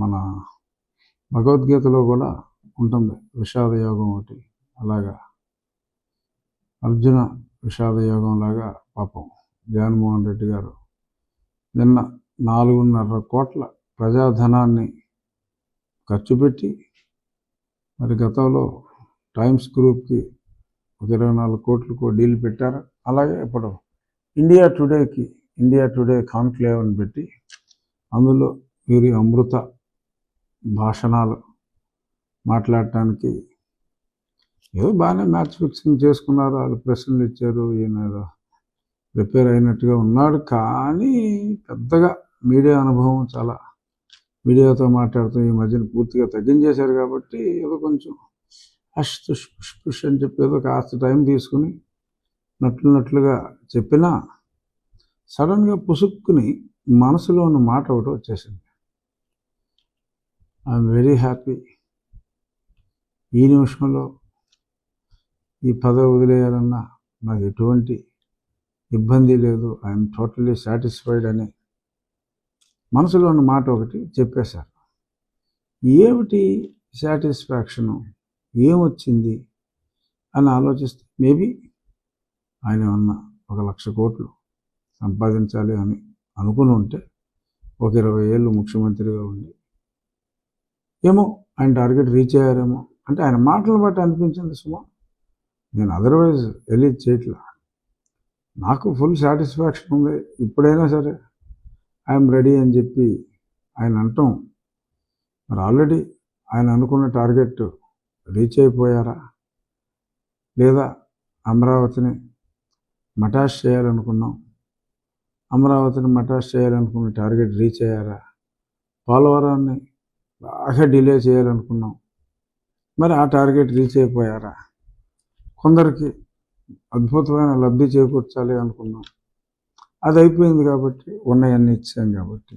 మన భగవద్గీతలో కూడా ఉంటుంది విషాద యోగం ఒకటి. అలాగా అర్జున విషాద యోగం లాగా పాపం జగన్మోహన్ రెడ్డి గారు నిన్న 4.5 కోట్ల ప్రజాధనాన్ని ఖర్చు పెట్టి మరి గతంలో టైమ్స్ గ్రూప్కి ఒక 24 కోట్లకు డీల్ పెట్టారు. అలాగే ఇప్పుడు ఇండియా టుడే కాన్క్లేవ్ అని పెట్టి అందులో వీరి అమృత భాషణాలు మాట్లాడటానికి ఏదో బాగానే మ్యాచ్ ఫిక్సింగ్ చేసుకున్నారు. వాళ్ళు ప్రశ్నలు ఇచ్చారు, ఈయన ఏదో ప్రిపేర్ అయినట్టుగా ఉన్నాడు. కానీ పెద్దగా మీడియా అనుభవం చాలా మీడియాతో మాట్లాడుతూ ఈ మధ్యన పూర్తిగా తగ్గించేశారు. కాబట్టి ఏదో కొంచెం హష్ తుష్ పుష్ పుష్ అని చెప్పి ఏదో కాస్త టైం తీసుకుని నట్లుగా చెప్పినా సడన్గా పుసుక్కుని మనసులో ఉన్న మాట ఒకటి వచ్చేసింది. I'm very happy. ఈ నిమిషంలో ఈ పదవి వదిలేయాలన్నా నాకు ఎటువంటి ఇబ్బంది లేదు. ఐఎమ్ టోటలీ సాటిస్ఫైడ్ అని మనసులో ఉన్న మాట ఒకటి చెప్పేశారు. ఏమిటి సాటిస్ఫాక్షను, ఏమొచ్చింది అని ఆలోచిస్తే మేబీ ఆయన ఏమన్నా 1,00,000 కోట్లు సంపాదించాలి అని అనుకుని ఉంటే ఒక 20 ఏళ్ళు ముఖ్యమంత్రిగా ఉండి ఏమో ఆయన టార్గెట్ రీచ్ అయ్యారేమో అంటే ఆయన మాటలను బట్టి అనిపించింది సుమా. నేను అదర్వైజ్ రిలీజ్ చేయట్లా. నాకు ఫుల్ సాటిస్ఫాక్షన్ ఉంది. ఇప్పుడైనా సరే ఐఎమ్ రెడీ అని చెప్పి ఆయన అంటాం. మరి ఆల్రెడీ ఆయన అనుకున్న టార్గెట్ రీచ్ అయిపోయారా, లేదా అమరావతిని మటాష్ చేయాలనుకున్నాం, అమరావతిని మటాష్ చేయాలనుకున్న టార్గెట్ రీచ్ అయ్యారా, పోలవరాన్ని బాగా డిలే చేయాలనుకున్నాం, మరి ఆ టార్గెట్ రీచ్ అయిపోయారా, కొందరికి అద్భుతమైన లబ్ధి చేకూర్చాలి అనుకున్నాం, అది అయిపోయింది కాబట్టి ఉన్నాయన్నీ ఇచ్చాం కాబట్టి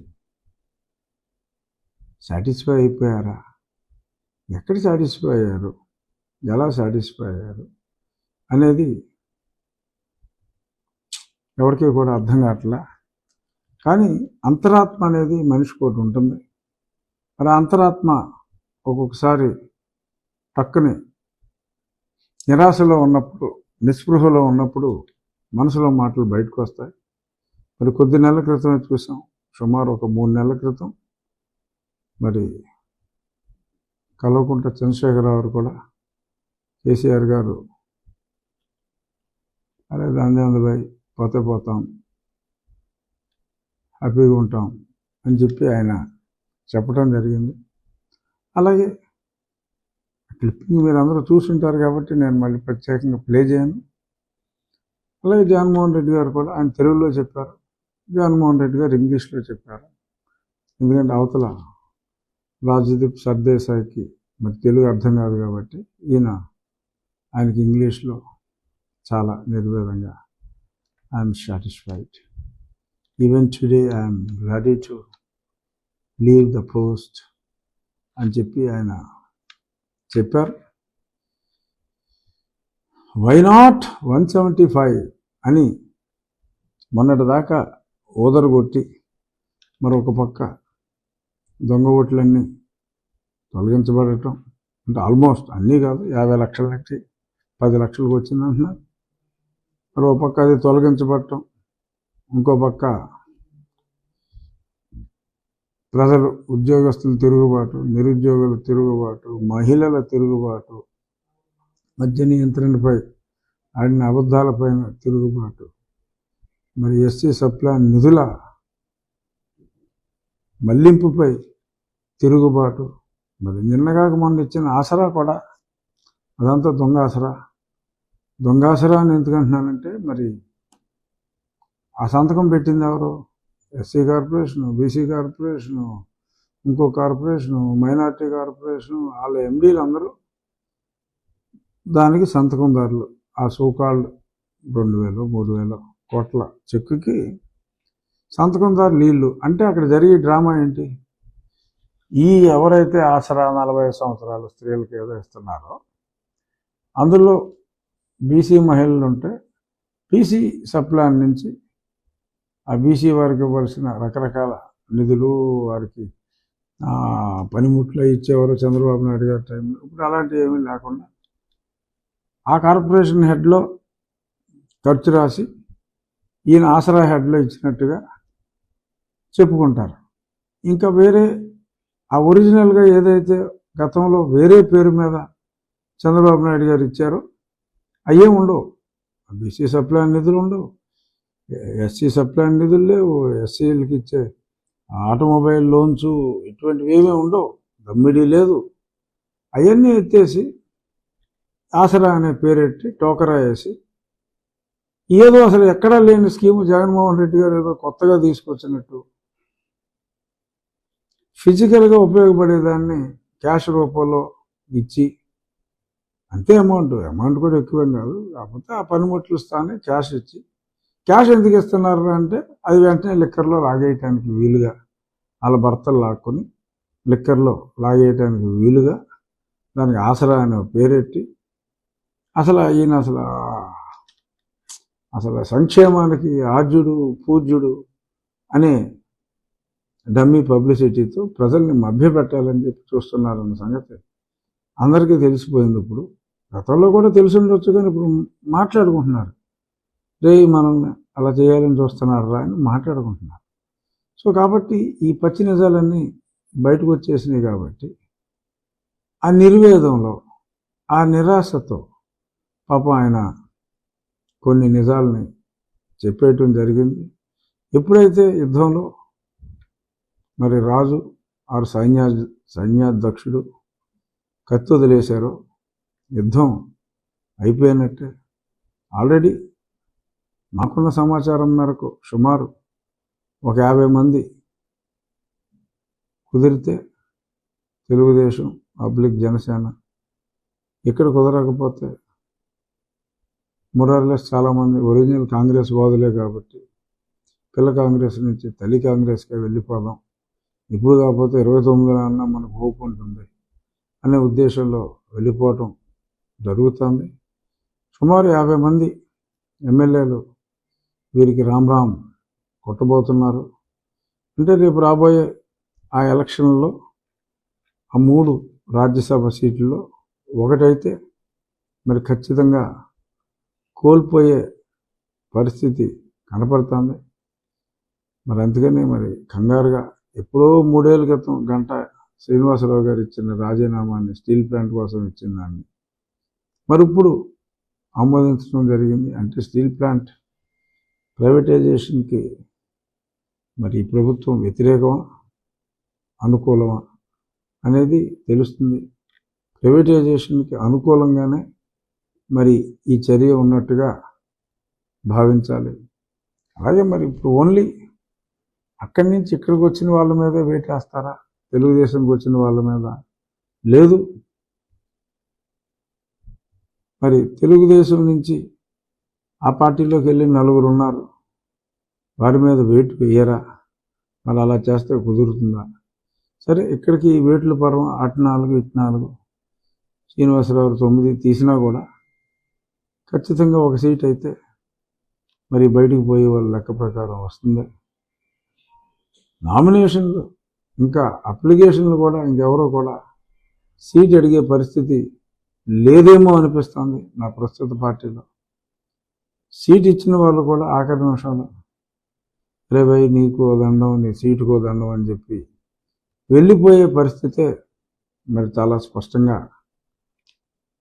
సాటిస్ఫై అయిపోయారా, ఎక్కడ సాటిస్ఫై అయ్యారు, ఎలా సాటిస్ఫై అయ్యారు అనేది ఎవరికి కూడా అర్థం కావట్లా. కానీ అంతరాత్మ అనేది మనిషికి ఒకటి ఉంటుంది. మరి అంతరాత్మ ఒక్కొక్కసారి పక్కనే నిరాశలో ఉన్నప్పుడు, నిస్పృహలో ఉన్నప్పుడు మనసులో మాటలు బయటకు వస్తాయి. మరి కొద్ది నెలల క్రితమే చూసాం, సుమారు ఒక 3 నెలల క్రితం మరి కల్వకుంట్ల చంద్రశేఖరరావు కూడా కేసీఆర్ గారు అరే దాందేందుబాయ్ పోతే పోతాం, హ్యాపీగా ఉంటాం అని చెప్పి ఆయన చెప్పడం జరిగింది. అలాగే క్లిప్పింగ్ మీరు అందరూ చూస్తుంటారు కాబట్టి నేను మళ్ళీ ప్రత్యేకంగా ప్లే చేయను. అలాగే జగన్మోహన్ రెడ్డి గారు కూడా ఆయన తెలుగులో చెప్పారు, జగన్మోహన్ రెడ్డి గారు ఇంగ్లీష్లో చెప్పారు. ఎందుకంటే అవతల రాజ్దీప్ సర్దేశాయికి మరి తెలుగు అర్థం కాదు కాబట్టి ఆయనకి ఇంగ్లీష్లో చాలా నిర్వేదంగా I'm satisfied. Even today I'm ready to leave the post అని చెప్పి ఆయన చెప్పారు. వై నాట్ 175 అని మొన్నటిదాకా ఓదరగొట్టి మరొక పక్క దొంగ ఓట్లన్నీ తొలగించబడటం, అంటే ఆల్మోస్ట్ అన్నీ కాదు, 50 లక్షల నుంచి 10 లక్షలకు వచ్చిందంటున్నారు. మరి ఒక పక్క అది తొలగించబడటం, ఇంకో పక్క ప్రజలు, ఉద్యోగస్తుల తిరుగుబాటు, నిరుద్యోగుల తిరుగుబాటు, మహిళల తిరుగుబాటు, మద్య నియంత్రణపై ఆడిన అబద్ధాలపైన తిరుగుబాటు, మరి ఎస్సీ సప్లాన్ నిధుల మళ్లింపుపై తిరుగుబాటు, మరి నిన్నగాక మొన్న ఇచ్చిన ఆసరా కూడా అదంతా దొంగ ఆసరా అని ఎందుకంటున్నానంటే మరి ఆ సంతకం పెట్టింది ఎవరు? ఎస్సీ కార్పొరేషను, బీసీ కార్పొరేషను, ఇంకో కార్పొరేషను, మైనార్టీ కార్పొరేషను, వాళ్ళ ఎండీలు అందరూ దానికి సంతకందారులు. ఆ సోకాల్డ్ 2,000-3,000 కోట్ల చెక్కుకి సంతకందారులు వీళ్ళు. అంటే అక్కడ జరిగే డ్రామా ఏంటి? ఈ ఎవరైతే ఆసరా 45 సంవత్సరాల స్త్రీలకు ఏదో ఇస్తున్నారో అందులో బీసీ మహిళలు ఉంటే బీసీ సప్లాన్ నుంచి ఆ బీసీ వారికి ఇవ్వాల్సిన రకరకాల నిధులు, వారికి పనిముట్లు ఇచ్చేవారు చంద్రబాబు నాయుడు గారి టైంలో. ఇప్పుడు అలాంటివి ఏమీ లేకుండా ఆ కార్పొరేషన్ హెడ్లో ఖర్చు రాసి ఈయన ఆసరా హెడ్లో ఇచ్చినట్టుగా చెప్పుకుంటారు. ఇంకా వేరే ఆ ఒరిజినల్గా ఏదైతే గతంలో వేరే పేరు మీద చంద్రబాబు నాయుడు గారు ఇచ్చారో అయ్యే ఉండవు. బీసీ సప్లై నిధులు ఉండవు, ఎస్సీ సప్లై నిధులు లేవు, ఎస్సీలకి ఇచ్చే ఆటోమొబైల్ లోన్స్ ఇటువంటివి ఏమీ ఉండవు, దమ్మిడీ లేదు. అవన్నీ ఎత్తేసి ఆసరా అనే పేరెట్టి టోకరా వేసి ఏదో అసలు ఎక్కడా లేని స్కీము జగన్మోహన్ రెడ్డి గారు ఏదో కొత్తగా తీసుకొచ్చినట్టు ఫిజికల్గా ఉపయోగపడేదాన్ని క్యాష్ రూపంలో ఇచ్చి, అంతే అమౌంట్ కూడా ఎక్కువేం కాదు, కాకపోతే ఆ పనిముట్లు స్థానే క్యాష్ ఇచ్చి, క్యాష్ ఎందుకు ఇస్తున్నారు అంటే అది వెంటనే లిక్కర్లో లాగేయటానికి వీలుగా, వాళ్ళ భర్తలు లాక్కొని లిక్కర్లో లాగేయటానికి వీలుగా దానికి ఆసరా అనే పేరెట్టి అసలు ఈయన అసలు సంక్షేమానికి ఆద్యుడు పూజ్యుడు అనే డమ్మీ పబ్లిసిటీతో ప్రజల్ని మభ్యపెట్టాలని చెప్పి చూస్తున్నారన్న సంగతి అందరికీ తెలిసిపోయింది. ఇప్పుడు గతంలో కూడా తెలిసి ఉండొచ్చు, కానీ ఇప్పుడు మాట్లాడుకుంటున్నారు, రే మనల్ని అలా చేయాలని చూస్తున్నారు రా అని మాట్లాడుకుంటున్నారు. సో కాబట్టి ఈ పచ్చి నిజాలన్నీ బయటకు వచ్చేసినాయి. కాబట్టి ఆ నిర్వేదంలో, ఆ నిరాశతో పాపం ఆయన కొన్ని నిజాలని చెప్పేయటం జరిగింది. ఎప్పుడైతే యుద్ధంలో మరి రాజు ఆరు సైన్యాధ్యక్షుడు కత్తి వదిలేశారో యుద్ధం అయిపోయినట్టే. ఆల్రెడీ మాకున్న సమాచారం మేరకు సుమారు ఒక 50 మంది కుదిరితే తెలుగుదేశం, పబ్లిక్, జనసేన, ఇక్కడ కుదరకపోతే మొరార్లెస్ చాలామంది ఒరిజినల్ కాంగ్రెస్ వాదులే కాబట్టి పిల్ల కాంగ్రెస్ నుంచి తల్లి కాంగ్రెస్గా వెళ్ళిపోదాం, ఇప్పుడు కాకపోతే 29న అన్నా మనకు హోప్ ఉంటుంది అనే ఉద్దేశంలో వెళ్ళిపోవటం జరుగుతుంది. సుమారు 50 మంది ఎమ్మెల్యేలు వీరికి రామ్ కొట్టబోతున్నారు. అంటే రేపు రాబోయే ఆ ఎలక్షన్లో ఆ 3 రాజ్యసభ సీట్లలో ఒకటైతే మరి ఖచ్చితంగా కోల్పోయే పరిస్థితి కనపడుతుంది. మరి అందుకని మరి కంగారుగా ఎప్పుడో 3 ఏళ్ల క్రితం గంటా శ్రీనివాసరావు గారు ఇచ్చిన రాజీనామాని, స్టీల్ ప్లాంట్ కోసం ఇచ్చిన దాన్ని మరి ఇప్పుడు ఆమోదించడం జరిగింది. అంటే స్టీల్ ప్లాంట్ ప్రైవేటైజేషన్కి మరి ఈ ప్రభుత్వం వ్యతిరేకమా అనుకూలమా అనేది తెలుస్తుంది. ప్రైవేటైజేషన్కి అనుకూలంగానే మరి ఈ చర్య ఉన్నట్టుగా భావించాలి. అలాగే మరి ఇప్పుడు ఓన్లీ అక్కడి నుంచి ఇక్కడికి వచ్చిన వాళ్ళ మీద వేటేస్తారా, తెలుగుదేశంకి వచ్చిన వాళ్ళ మీద లేదు. మరి తెలుగుదేశం నుంచి ఆ పార్టీలోకి వెళ్ళి 4 ఉన్నారు, వారి మీద వేటు వేయరా? మరి అలా చేస్తే కుదురుతుందా? సరే, ఇక్కడికి వేట్లు పర్వం అటు 4 ఇటు 4, శ్రీనివాసరావు 9 తీసినా కూడా ఖచ్చితంగా ఒక సీట్ అయితే మరి బయటికి పోయే వాళ్ళ లెక్క ప్రకారం వస్తుంది. నామినేషన్లు ఇంకా అప్లికేషన్లు కూడా ఇంకెవరో కూడా సీట్ అడిగే పరిస్థితి లేదేమో అనిపిస్తుంది నా ప్రస్తుత పార్టీలో. సీట్ ఇచ్చిన వాళ్ళు కూడా ఆఖరి నిమిషంలో రే భయ్ నీకో దండం, నీ సీటుకో దండం అని చెప్పి వెళ్ళిపోయే పరిస్థితే మరి చాలా స్పష్టంగా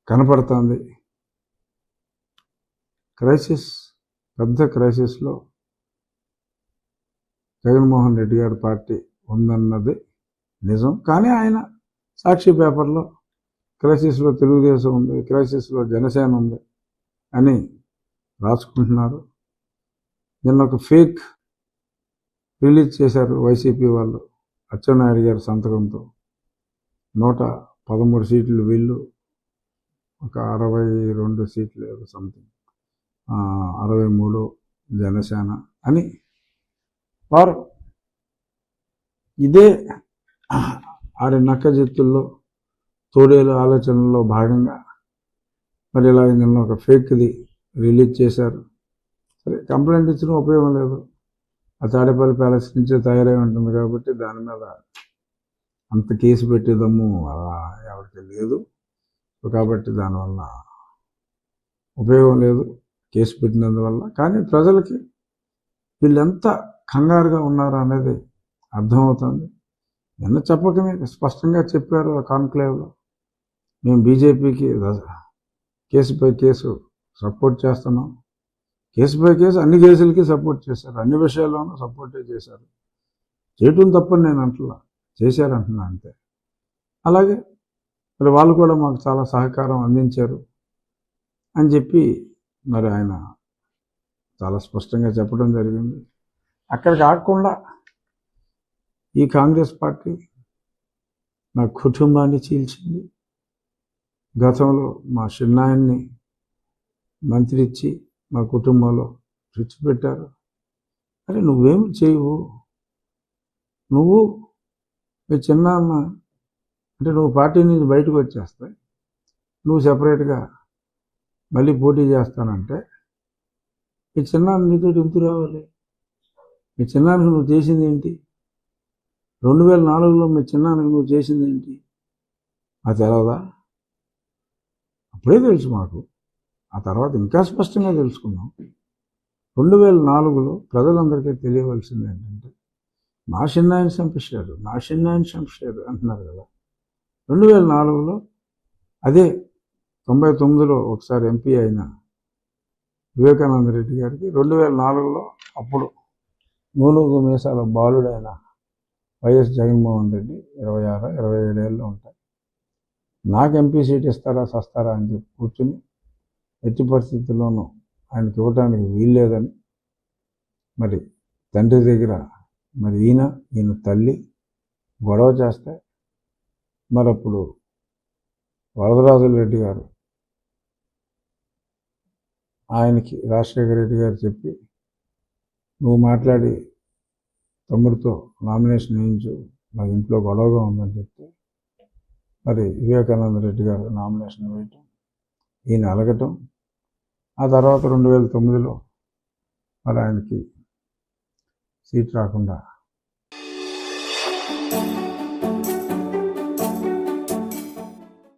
కనపడుతుంది. పెద్ద క్రైసిస్లో జగన్మోహన్ రెడ్డి గారి పార్టీ ఉందన్నది నిజం. కానీ ఆయన సాక్షి పేపర్లో క్రైసిస్లో తెలుగుదేశం ఉంది, క్రైసిస్లో జనసేన ఉంది అని రాసుకుంటున్నారు. నిన్న ఒక ఫేక్ రిలీజ్ చేశారు వైసీపీ వాళ్ళు, అచ్చెన్నాయుడు గారి సంతకంతో 113 సీట్లు వీళ్ళు, ఒక 62 సీట్లు సంథింగ్ 63 జనసేన అని వారు ఇదే 6 నక్కజిత్తుల్లో తోడేలు ఆలోచనలో భాగంగా మరి ఇలా నిన్న ఒక ఫేక్ది రిలీజ్ చేశారు. సరే, కంప్లైంట్ ఇచ్చిన ఉపయోగం లేదు, ఆ తాడేపల్లి ప్యాలెస్ నుంచే తయారై ఉంటుంది కాబట్టి దాని మీద అంత కేసు పెట్టేదమ్ము ఎవరికి లేదు. కాబట్టి దానివల్ల ఉపయోగం లేదు కేసు పెట్టినందువల్ల. కానీ ప్రజలకి వీళ్ళెంత కంగారుగా ఉన్నారు అనేది అర్థమవుతుంది. నిన్న చెప్పకనే స్పష్టంగా చెప్పారు ఆ కాన్క్లేవ్లో, మేము బీజేపీకి కేసుపై కేసు సపోర్ట్ చేస్తున్నాం. కేసుపై కేసు అన్ని కేసులకి సపోర్ట్ చేశారు, అన్ని విషయాల్లోనూ సపోర్టే చేశారు. చేయటం తప్పని నేను అంటున్నా, చేశారంటున్నా అంతే. అలాగే మరి వాళ్ళు కూడా మాకు చాలా సహకారం అందించారు అని చెప్పి మరి ఆయన చాలా స్పష్టంగా చెప్పడం జరిగింది. అక్కడ కాకుండా ఈ కాంగ్రెస్ పార్టీ నా కుటుంబాన్ని చీల్చింది. గతంలో మా చిన్నాయన్ని మంత్రి ఇచ్చి మా కుటుంబంలో తెచ్చిపెట్టారు. అరే నువ్వేమి చేయవు, నువ్వు మీ చిన్నాన్న అంటే నువ్వు పార్టీ నుంచి బయటకు వచ్చేస్తాయి, నువ్వు సెపరేట్గా మళ్ళీ పోటీ చేస్తానంటే మీ చిన్నాన్న నీతో ఎందుకు రావాలి? మీ చిన్నానికి నువ్వు చేసింది ఏంటి? 2004లో మీ చిన్నానికి నువ్వు చేసింది ఏంటి? అది తెలవదా? అప్పుడే తెలుసు మాకు. ఆ తర్వాత ఇంకా స్పష్టంగా తెలుసుకున్నాం. 2004లో ప్రజలందరికీ తెలియవలసింది ఏంటంటే మా చిన్నాయని చంపేశారు, మా చిన్నాయని చంపేశారు అంటున్నారు కదా. 2004లో అదే 99లో ఒకసారి ఎంపీ అయిన వివేకానంద రెడ్డి గారికి 2004లో అప్పుడు నూలుగు మీసాల బాలుడైన వైఎస్ జగన్మోహన్ రెడ్డి 26, 27 ఏళ్ళు ఉంటాయి. నాకు ఎంపీ సీట్ ఇస్తారా సస్తారా అని చెప్పి కూర్చుని ఎట్టి పరిస్థితుల్లోనూ ఆయనకి ఇవ్వడానికి వీల్లేదని మరి తండ్రి దగ్గర మరి ఈయన తల్లి గొడవ చేస్తే మరి అప్పుడు వరదరాజుల రెడ్డి గారు ఆయనకి రాజశేఖర రెడ్డి గారు చెప్పి నువ్వు మాట్లాడి తమ్ముడితో నామినేషన్ వేయించు, నాకు ఇంట్లో గొడవగా ఉందని చెప్తే మరి వివేకానంద రెడ్డి గారు నామినేషన్ వేయటం, ఈయన అలగటం, ఆ తర్వాత 2009లో మరి ఆయనకి సీట్ రాకుండా